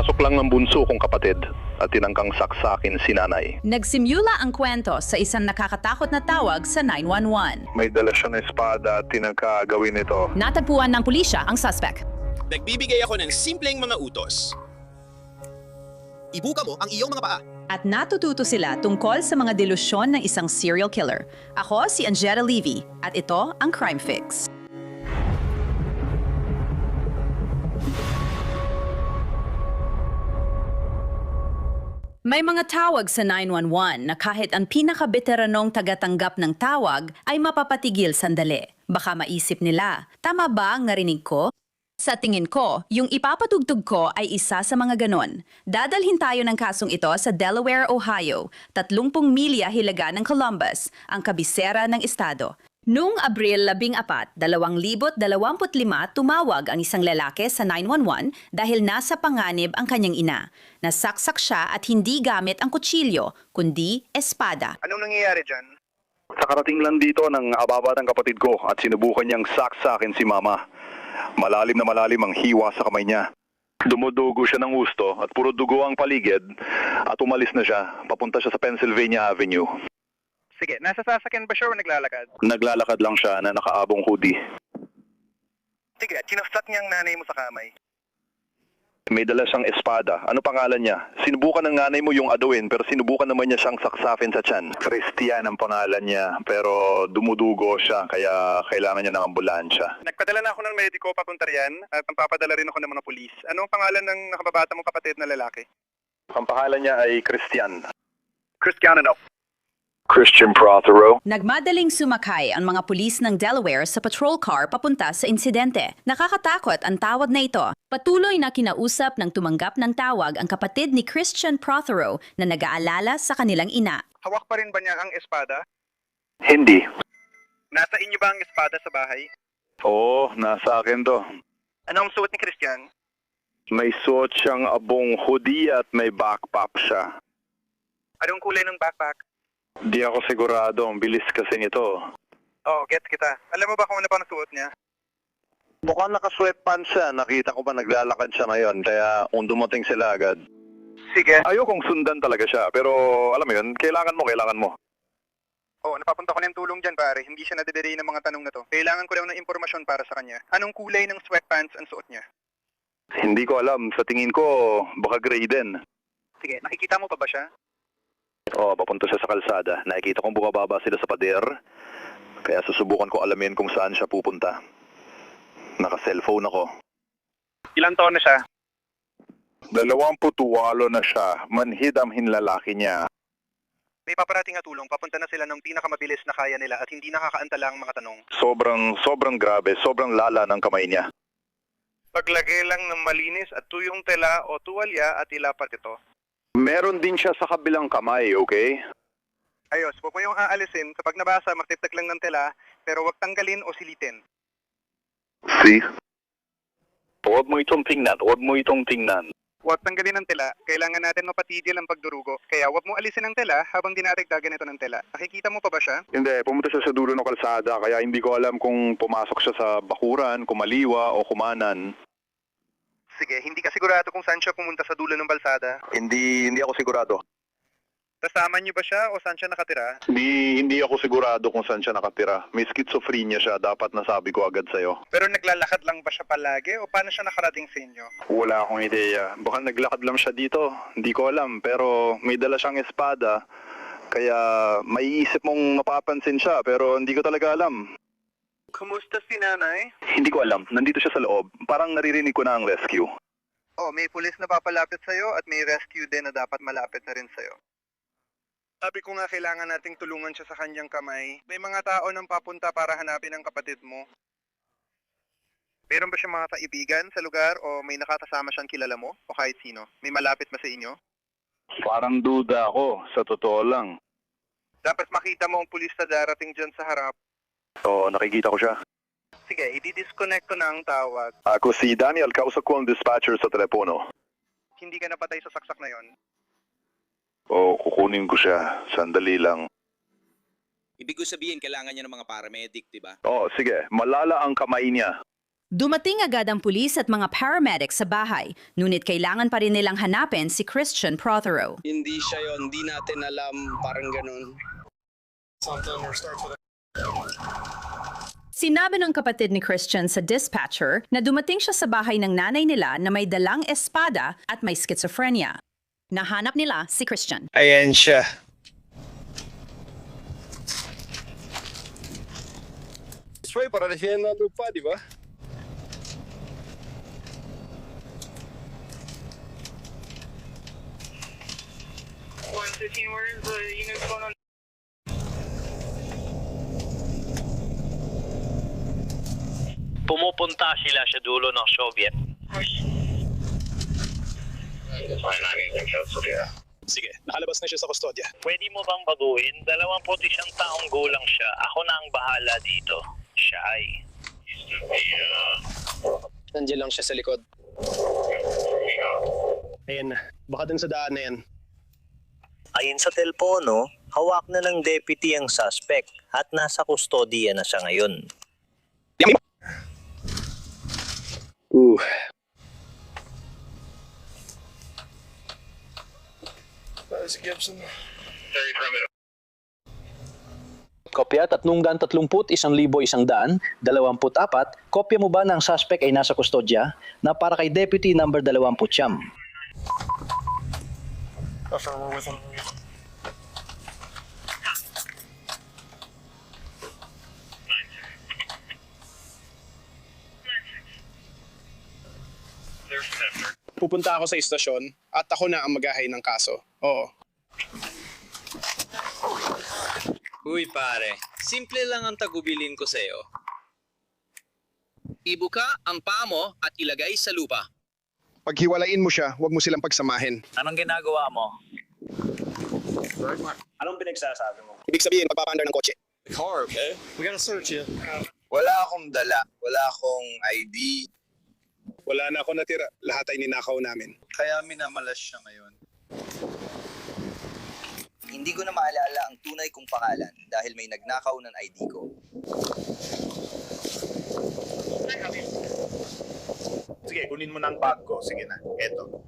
Pumasok lang ng bunso kong kapatid at tinangkang saksakin si nanay. Nagsimula ang kwento sa isang nakakatakot na tawag sa 911. May dala siya ng espada at tinangka gawin ito. Natagpuan ng pulisya ang suspect. Nagbibigay ako ng simpleng mga utos. Ibuka mo ang iyong mga paa. At natututo sila tungkol sa mga delusyon ng isang serial killer. Ako si Angela Levy at ito ang Crime Fix. May mga tawag sa 911 na kahit ang pinakabeteranong tagatanggap ng tawag ay mapapatigil sandali. Baka maisip nila, tama ba ang narinig ko? Sa tingin ko, yung ipapatugtog ko ay isa sa mga ganon. Dadalhin tayo ng kasong ito sa Delaware, Ohio, 30 milya hilaga ng Columbus, ang kabisera ng estado. Noong Abril 14, 2025, tumawag ang isang lalaki sa 911 dahil nasa panganib ang kanyang ina. Nasaksak siya at hindi gamit ang kutsilyo, kundi espada. Anong nangyayari dyan? Sa karating lang dito ng ababa ng kapatid ko at sinubukan niyang saksakin si mama. Malalim na malalim ang hiwa sa kamay niya. Dumudugo siya ng gusto at puro dugo ang paligid at umalis na siya. Papunta siya sa Pennsylvania Avenue. Sige, nasa sasakyan ba siya o naglalakad? Naglalakad lang siya na nakaabong hoodie. Sige, kinustat niya ang nanay mo sa kamay. May dala siyang espada. Ano pangalan niya? Sinubukan ng nanay mo yung aduin pero sinubukan naman niya siyang saksafin sa tiyan. Christian ang pangalan niya pero dumudugo siya kaya kailangan niya ng ambulansya. Nagpadala na ako ng mediko papunta riyan at papadala rin ako ng mga pulis. Anong pangalan ng nakababata mong kapatid na lalaki? Ang pangalan niya ay Christian. Cristiano. Christian Prothero. Nagmadaling sumakay ang mga pulis ng Delaware sa patrol car papunta sa insidente. Nakakatakot ang tawag na ito. Patuloy na kinausap ng tumanggap ng tawag ang kapatid ni Christian Prothero na nag-aalala sa kanilang ina. Hawak pa rin ba niya ang espada? Hindi. Nasa inyo ba ang espada sa bahay? Oo, nasa akin to. Ano ang suot ni Christian? May suot siyang abong hoodie at may backpack siya. Anong kulay ng backpack? Di ako sigurado, ang bilis kasi nito. Oh, gets kita. Alam mo ba kung ano pa nasuot niya? Mukhang naka-sweatpants siya. Nakita ko pa naglalakad siya ngayon, kaya kung dumating sila agad. Sige. Ayokong sundan talaga siya, pero alam mo yun, kailangan mo. Oh, napapunta ko ng tulong dyan, pare. Hindi siya nadedere ng mga tanong na to. Kailangan ko lang ng impormasyon para sa kanya. Anong kulay ng sweatpants ang suot niya? Hindi ko alam. Sa tingin ko, baka gray din. Sige, nakikita mo pa ba siya? Oo, papunta siya sa kalsada. Nakikita kong bumababa sila sa pader. Kaya susubukan ko alamin kung saan siya pupunta. Naka-cellphone ako. Ilang taon na siya? 28 na siya. Manhid ang hinlalaki niya. May paparating na tulong. Papunta na sila ng pinakamabilis na kaya nila at hindi nakakaantala ang mga tanong. Sobrang grabe. Sobrang lala ng kamay niya. Paglagay lang ng malinis at tuyong tela o tuwalya at ilapat ito. Meron din siya sa kabilang kamay, okay? Ayos, huwag mo yung aalisin. Kapag nabasa, magtiptag lang ng tela, pero huwag tanggalin o silitin. See? Huwag mo itong tingnan. Huwag tanggalin ng tela. Kailangan natin mapatigil ang pagdurugo. Kaya huwag mo alisin ang tela habang dinaragdagan ito ng tela. Nakikita mo pa ba siya? Hindi, pumunta siya sa dulo ng kalsada, kaya hindi ko alam kung pumasok siya sa bakuran, kumaliwa o kumanan. Sige, hindi ka sigurado kung saan siya pumunta sa dulo ng balsada. Hindi ako sigurado. Kasama niyo ba siya o saan siya nakatira? Hindi ako sigurado kung saan siya nakatira. May schizophrenia siya, dapat nasabi ko agad sa'yo. Pero naglalakad lang ba siya palagi o paano siya nakarating sa inyo? Wala akong ideya. Baka naglakad lang siya dito. Hindi ko alam, pero may dala siyang espada. Kaya maiisip mong mapapansin siya, pero hindi ko talaga alam. Kumusta si nanay? Hindi ko alam. Nandito siya sa loob. Parang naririnig ko na ang rescue. Oh, may pulis na papalapit sa'yo at may rescue din na dapat malapit na rin sa'yo. Sabi ko nga kailangan nating tulungan siya sa kanyang kamay. May mga tao nang papunta para hanapin ang kapatid mo. Meron ba siyang mga kaibigan sa lugar o may nakakasama siyang kilala mo o kahit sino? May malapit ba sa inyo? Parang duda ako, sa totoo lang. Dapat makita mo ang pulis na darating dyan sa harap. Oo, nakikita ko siya. Sige, i-disconnect ko na ang tawag. Ako si Daniel, kausap ko ang dispatcher sa telepono. Hindi ka napatay sa saksak na yon. Oo, kukunin ko siya. Sandali lang. Ibig ko sabihin, kailangan niya ng mga paramedic, di ba? Oo, sige. Malala ang kamay niya. Dumating agad ang pulis at mga paramedics sa bahay, ngunit kailangan pa rin nilang hanapin si Christian Prothero. Hindi siya yon, hindi natin alam, parang ganun. Sinabi ng kapatid ni Christian sa dispatcher na dumating siya sa bahay ng nanay nila na may dalang espada at may schizophrenia. Nahanap nila si Christian. Ayan siya. Troy, para na siya na lupa, di ba? Pumupunta sila sa dulo ng Soviet. Sige, nakalabas na siya sa kustodya. Pwede mo bang baguhin? 21 taong gulang siya. Ako na ang bahala dito. Siya ay. Nandiyan lang siya sa likod. Ayan na, baka dun sa daan na yan. Ayon sa telepono, hawak na ng deputy ang suspect at nasa kustodiya na siya ngayon. Si Gibson. Kopya 331,124. 24. Kopya mo ba ng suspect ay nasa kustodya na para kay Deputy number 20? Pupunta ako sa istasyon at ako na ang maghahay ng kaso. Oo. Uy pare, simple lang ang tagubilin ko sa'yo. Ibuka ang paa mo at ilagay sa lupa. Paghiwalain mo siya, huwag mo silang pagsamahin. Anong ginagawa mo? Anong pinagsasabi mo? Ibig sabihin, magpapaandar ng kotse. Wala akong dala, wala akong ID. Wala na ako natira. Lahat ay ninakaw namin. Kaya minamalas siya ngayon. Hindi ko na maalala ang tunay kong pangalan dahil may nagnakaw ng ID ko. Sige, kunin mo na ang bag ko. Sige na, eto.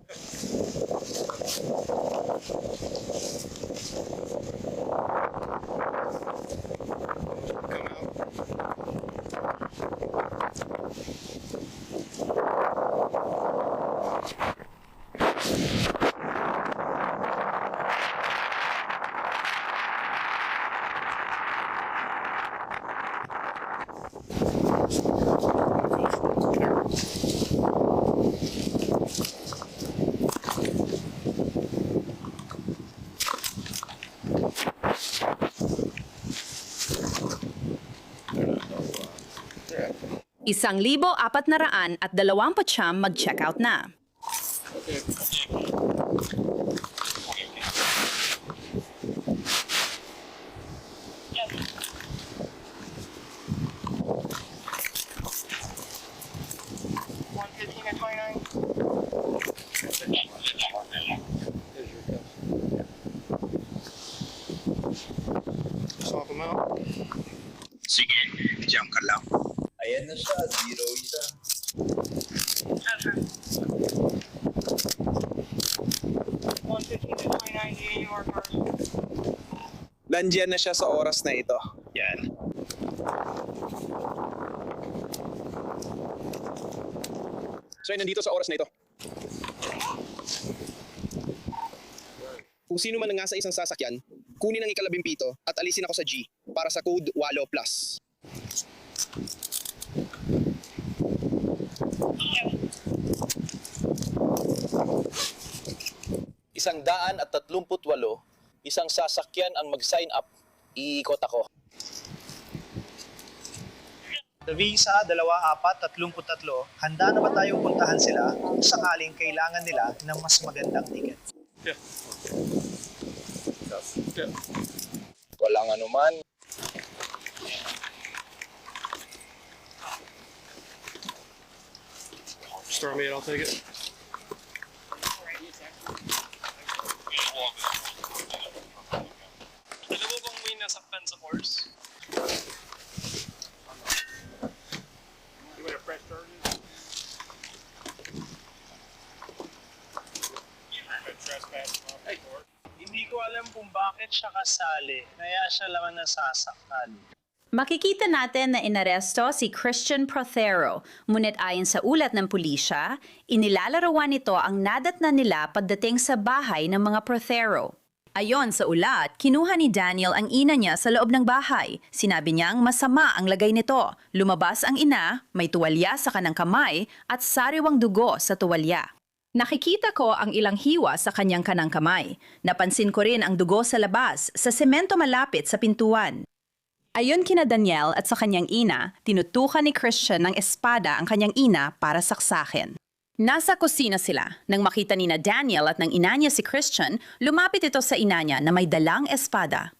Isang 1,429 mag-check out na. Swap them out. Sige, jump ka lang. Ayan na siya, 0-1. Nandiyan na siya sa oras na ito. Yan. So, nandito sa oras na ito. Kung sino man nga sa isang sasakyan, kunin ang ika-17 at alisin ako sa G para sa code 8+. Isang 138, isang sasakyan ang mag-sign up. Iikot ako. Sa Visa 2433, handa na ba tayong puntahan sila kung sakaling kailangan nila ng mas magandang ticket? Walang anuman. Store me and I'll take it. Alam mo bang may nasaktan sa horse? You want a fresh burger? alam kung bakit siya kasali, kaya siya lang nasasaktan. Makikita natin na inaresto si Christian Prothero, ngunit ayon sa ulat ng pulisya, inilalarawan nito ang nadatnan nila pagdating sa bahay ng mga Prothero. Ayon sa ulat, kinuha ni Daniel ang ina niya sa loob ng bahay. Sinabi niyang masama ang lagay nito. Lumabas ang ina, may tuwalya sa kanang kamay at sariwang dugo sa tuwalya. Nakikita ko ang ilang hiwa sa kanyang kanang kamay. Napansin ko rin ang dugo sa labas, sa semento malapit sa pintuan. Ayon kina Daniel at sa kanyang ina, tinutukan ni Christian ng espada ang kanyang ina para saksakin. Nasa kusina sila. Nang makita ni na Daniel at ng ina niya si Christian, lumapit ito sa ina niya na may dalang espada.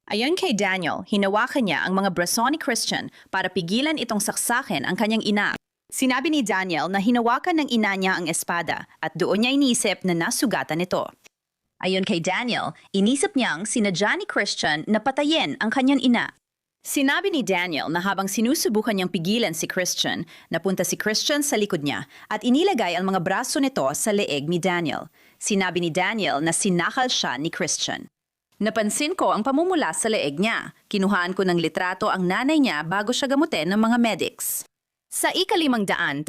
Ayon kay Daniel, hinawakan niya ang mga braso ni Christian para pigilan itong saksakin ang kanyang ina. Sinabi ni Daniel na hinawakan ng ina niya ang espada at doon niya inisip na nasugatan ito. Ayon kay Daniel, inisip niyang sinadya ni Christian na patayin ang kanyang ina. Sinabi ni Daniel na habang sinusubukan niyang pigilan si Christian, napunta si Christian sa likod niya at inilagay ang mga braso nito sa leeg ni Daniel. Sinabi ni Daniel na sinakal siya ni Christian. Napansin ko ang pamumula sa leeg niya. Kinuhaan ko ng litrato ang nanay niya bago siya gamutin ng mga medics. Sa 533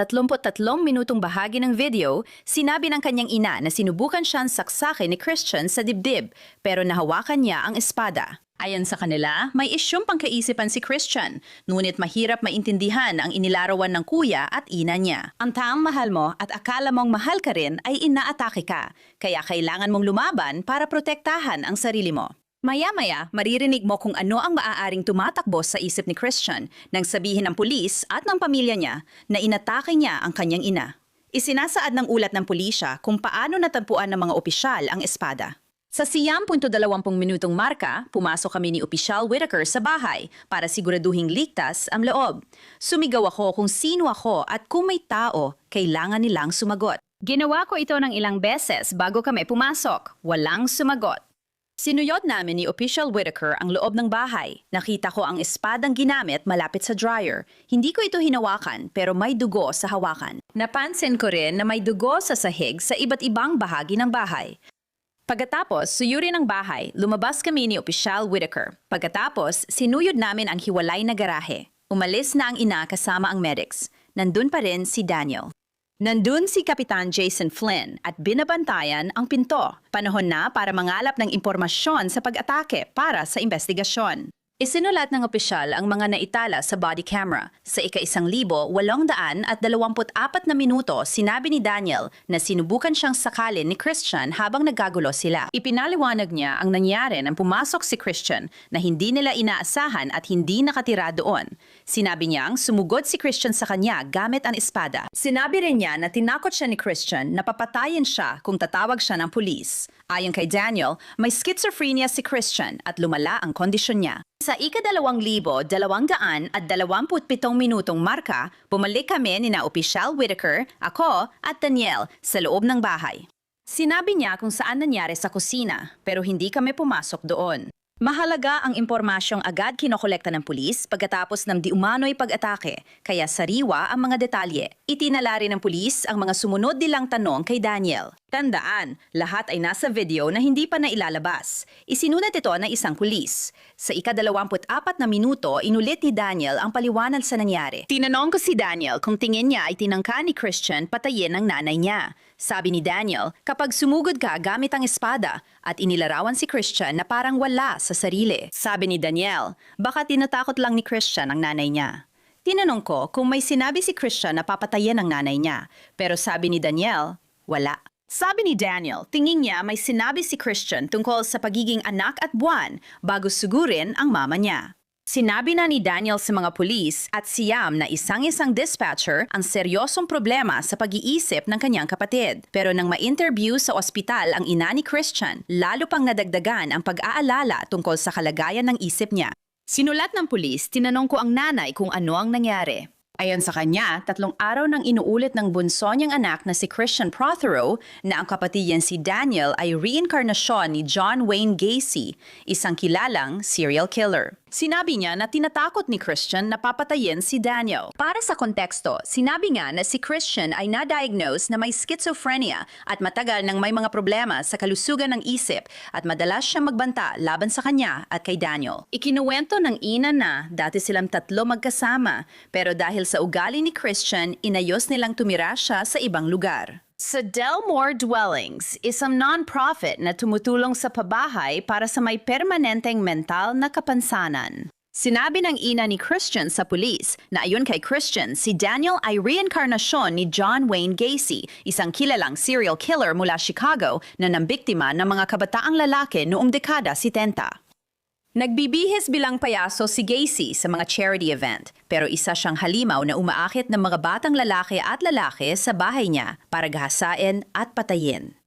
minutong bahagi ng video, sinabi ng kanyang ina na sinubukan siyang saksakin ni Christian sa dibdib pero nahawakan niya ang espada. Ayon sa kanila, may isyong pangkaisipan si Christian, ngunit mahirap maintindihan ang inilarawan ng kuya at ina niya. Ang taong mahal mo at akala mong mahal ka rin ay inaatake ka, kaya kailangan mong lumaban para protektahan ang sarili mo. Maya-maya, maririnig mo kung ano ang maaaring tumatakbo sa isip ni Christian nang sabihin ng pulis at ng pamilya niya na inatake niya ang kanyang ina. Isinasaad ng ulat ng pulisya kung paano natagpuan ng mga opisyal ang espada. Sa 20 minutong marka, pumasok kami ni Opisyal Whitaker sa bahay para siguraduhing ligtas ang loob. Sumigaw ako kung sino ako at kung may tao, kailangan nilang sumagot. Ginawa ko ito ng ilang beses bago kami pumasok. Walang sumagot. Sinuyod namin ni Opisyal Whitaker ang loob ng bahay. Nakita ko ang espadang ginamit malapit sa dryer. Hindi ko ito hinawakan pero may dugo sa hawakan. Napansin ko rin na may dugo sa sahig sa iba't ibang bahagi ng bahay. Pagkatapos, suyuri ng bahay, lumabas kami ni Opisyal Whitaker. Pagkatapos, sinuyod namin ang hiwalay na garahe. Umalis na ang ina kasama ang medics. Nandun pa rin si Daniel. Nandun si Kapitan Jason Flynn at binabantayan ang pinto. Panahon na para mangalap ng impormasyon sa pag-atake para sa investigasyon. Isinulat ng opisyal ang mga naitala sa body camera. Sa 1,824 na minuto, sinabi ni Daniel na sinubukan siyang sakalin ni Christian habang nagkagulo sila. Ipinaliwanag niya ang nangyari nang pumasok si Christian na hindi nila inaasahan at hindi nakatira doon. Sinabi niyang sumugod si Christian sa kanya gamit ang espada. Sinabi rin niya na tinakot siya ni Christian na papatayin siya kung tatawag siya ng pulis. Ayon kay Daniel, may schizophrenia si Christian at lumala ang kondisyon niya. Sa 2,227 minutong marka, bumalik kami ni na Opisyal Whitaker, ako at Daniel sa loob ng bahay. Sinabi niya kung saan nangyari sa kusina, pero hindi kami pumasok doon. Mahalaga ang impormasyong agad kinokolekta ng pulis pagkatapos ng diumano'y pag-atake, kaya sariwa ang mga detalye. Itinala rin ng pulis ang mga sumunod nilang tanong kay Daniel. Tandaan, lahat ay nasa video na hindi pa nailalabas. Isinulat ito ng isang pulis. Sa 24 na minuto, inulit ni Daniel ang paliwanag sa nangyari. Tinanong ko si Daniel kung tingin niya ay tinangka ni Christian patayin ang nanay niya. Sabi ni Daniel, kapag sumugod ka gamit ang espada at inilarawan si Christian na parang wala sa sarili. Sabi ni Daniel, baka tinatakot lang ni Christian ang nanay niya. Tinanong ko kung may sinabi si Christian na papatayin ang nanay niya, pero sabi ni Daniel, wala. Sabi ni Daniel, tingin niya may sinabi si Christian tungkol sa pagiging anak at buwan bago sugurin ang mama niya. Sinabi na ni Daniel sa mga pulis at siyam na isang-isang dispatcher ang seryosong problema sa pag-iisip ng kanyang kapatid. Pero nang ma-interview sa ospital ang ina ni Christian, lalo pang nadagdagan ang pag-aalala tungkol sa kalagayan ng isip niya. Sinulat ng pulis, tinanong ko ang nanay kung ano ang nangyari. Ayon sa kanya, 3 araw nang inuulit ng bunso niyang anak na si Christian Prothero na ang kapatid niyan si Daniel ay reinkarnasyon ni John Wayne Gacy, isang kilalang serial killer. Sinabi niya na tinatakot ni Christian na papatayin si Daniel. Para sa konteksto, sinabi nga na si Christian ay na-diagnose na may schizophrenia at matagal nang may mga problema sa kalusugan ng isip at madalas siyang magbanta laban sa kanya at kay Daniel. Ikinuwento ng ina na dati silang tatlo magkasama pero dahil sa ugali ni Christian, inayos nilang tumira siya sa ibang lugar. Sa Delmore Dwellings, isang non-profit na tumutulong sa pabahay para sa may permanenteng mental na kapansanan. Sinabi ng ina ni Christian sa pulis na ayon kay Christian, si Daniel ay reinkarnasyon ni John Wayne Gacy, isang kilalang serial killer mula Chicago na nambiktima ng mga kabataang lalaki noong dekada 70. Nagbibihis bilang payaso si Gacy sa mga charity event, pero isa siyang halimaw na umaakit ng mga batang lalaki at lalaki sa bahay niya para gahasain at patayin.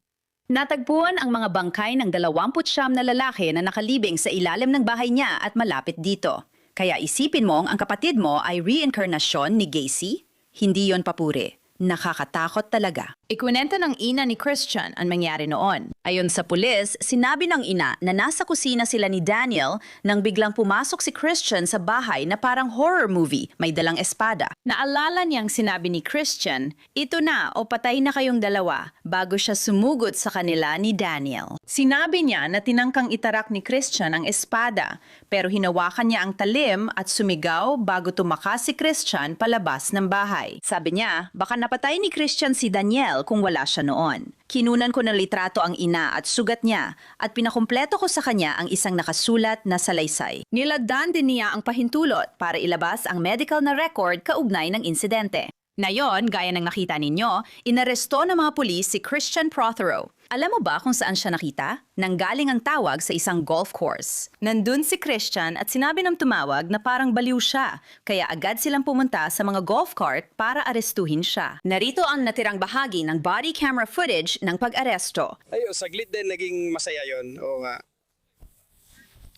Natagpuan ang mga bangkay ng 29 na lalaki na nakalibing sa ilalim ng bahay niya at malapit dito. Kaya isipin mong ang kapatid mo ay reinkarnasyon ni Gacy? Hindi yon papuri. Nakakatakot talaga. Ikwinento ng ina ni Christian ang mangyari noon. Ayon sa pulis, sinabi ng ina na nasa kusina sila ni Daniel nang biglang pumasok si Christian sa bahay na parang horror movie, may dalang espada. Naalala niyang sinabi ni Christian, "Ito na o patay na kayong dalawa," bago siya sumugot sa kanila ni Daniel. Sinabi niya na tinangkang itarak ni Christian ang espada, pero hinawakan niya ang talim at sumigaw bago tumakas si Christian palabas ng bahay. Sabi niya, baka napatay ni Christian si Daniel kung wala siya noon. Kinunan ko ng litrato ang ina at sugat niya at pinakumpleto ko sa kanya ang isang nakasulat na salaysay. Nilagdan din niya ang pahintulot para ilabas ang medical na record kaugnay ng insidente. Ngayon, gaya ng nakita ninyo, inaresto ng mga pulis si Christian Prothero. Alam mo ba kung saan siya nakita? Nanggaling ang tawag sa isang golf course. Nandun si Christian at sinabi ng tumawag na parang baliw siya, kaya agad silang pumunta sa mga golf cart para arestuhin siya. Narito ang natirang bahagi ng body camera footage ng pag-aresto. Ayun, saglit din naging masaya yon. Oo nga.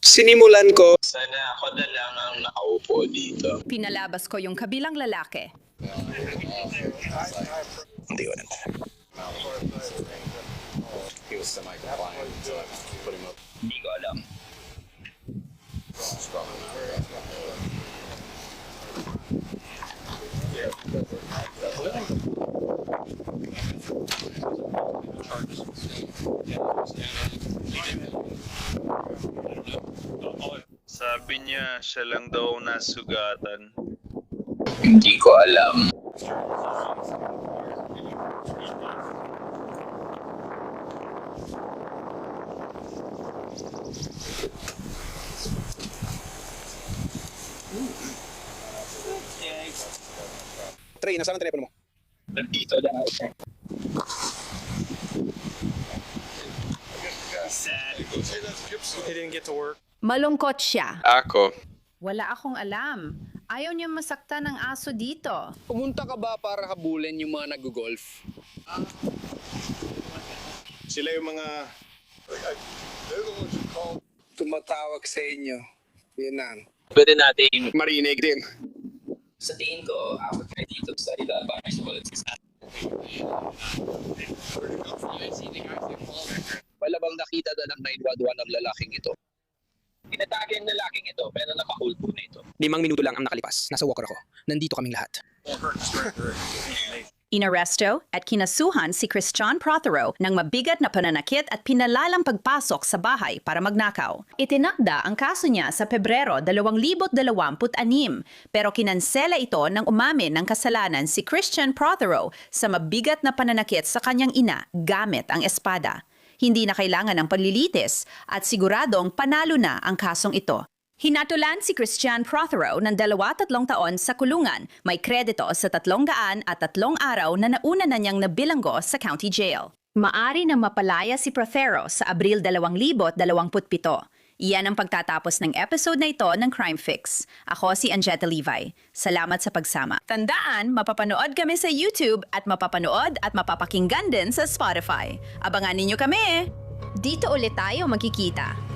Sinimulan ko. Sana ako na lang ang nakaupo dito. Pinalabas ko yung kabilang lalaki. Hindi ko alam. Hindi ko alam. Sabi niya, siya lang daw nasugatan. Hindi ko alam. Trey, nasaan ang telepono mo? Nandito lang. He didn't get to work. Malungkot siya. Ako. Wala akong alam. Ayaw niya masaktan ng aso dito. Pumunta ka ba para habulin yung mga nag-golf? Sila yung mga... Tumatawag sa inyo. Yun na. Pwede natin Marinig din. Sa tingin ko, abot na dito sa ila para sa politics. Wala bang nakita na ng 911 ng lalaking ito? Pinatagay ang lalaking ito, pero naka-hold po na ito. 5 minuto lang ang nakalipas. Nasa walker ako. Nandito kaming lahat. Inaresto at kinasuhan si Christian Prothero ng mabigat na pananakit at pinalalang pagpasok sa bahay para magnakaw. Itinakda ang kaso niya sa Pebrero 2026 pero kinansela ito nang umamin ng kasalanan si Christian Prothero sa mabigat na pananakit sa kanyang ina gamit ang espada. Hindi na kailangan ng paglilitis at siguradong panalo na ang kasong ito. Hinatulan si Christian Prothero ng 2-3 taon sa kulungan. May kredito sa 303 araw na nauna na niyang nabilanggo sa county jail. Maari na mapalaya si Prothero sa Abril 2027. Iyan ang pagtatapos ng episode na ito ng Crime Fix. Ako si Angetta Levi. Salamat sa pagsama. Tandaan, mapapanood kami sa YouTube at mapapanood at mapapakinggan din sa Spotify. Abangan ninyo kami! Dito ulit tayo magkikita.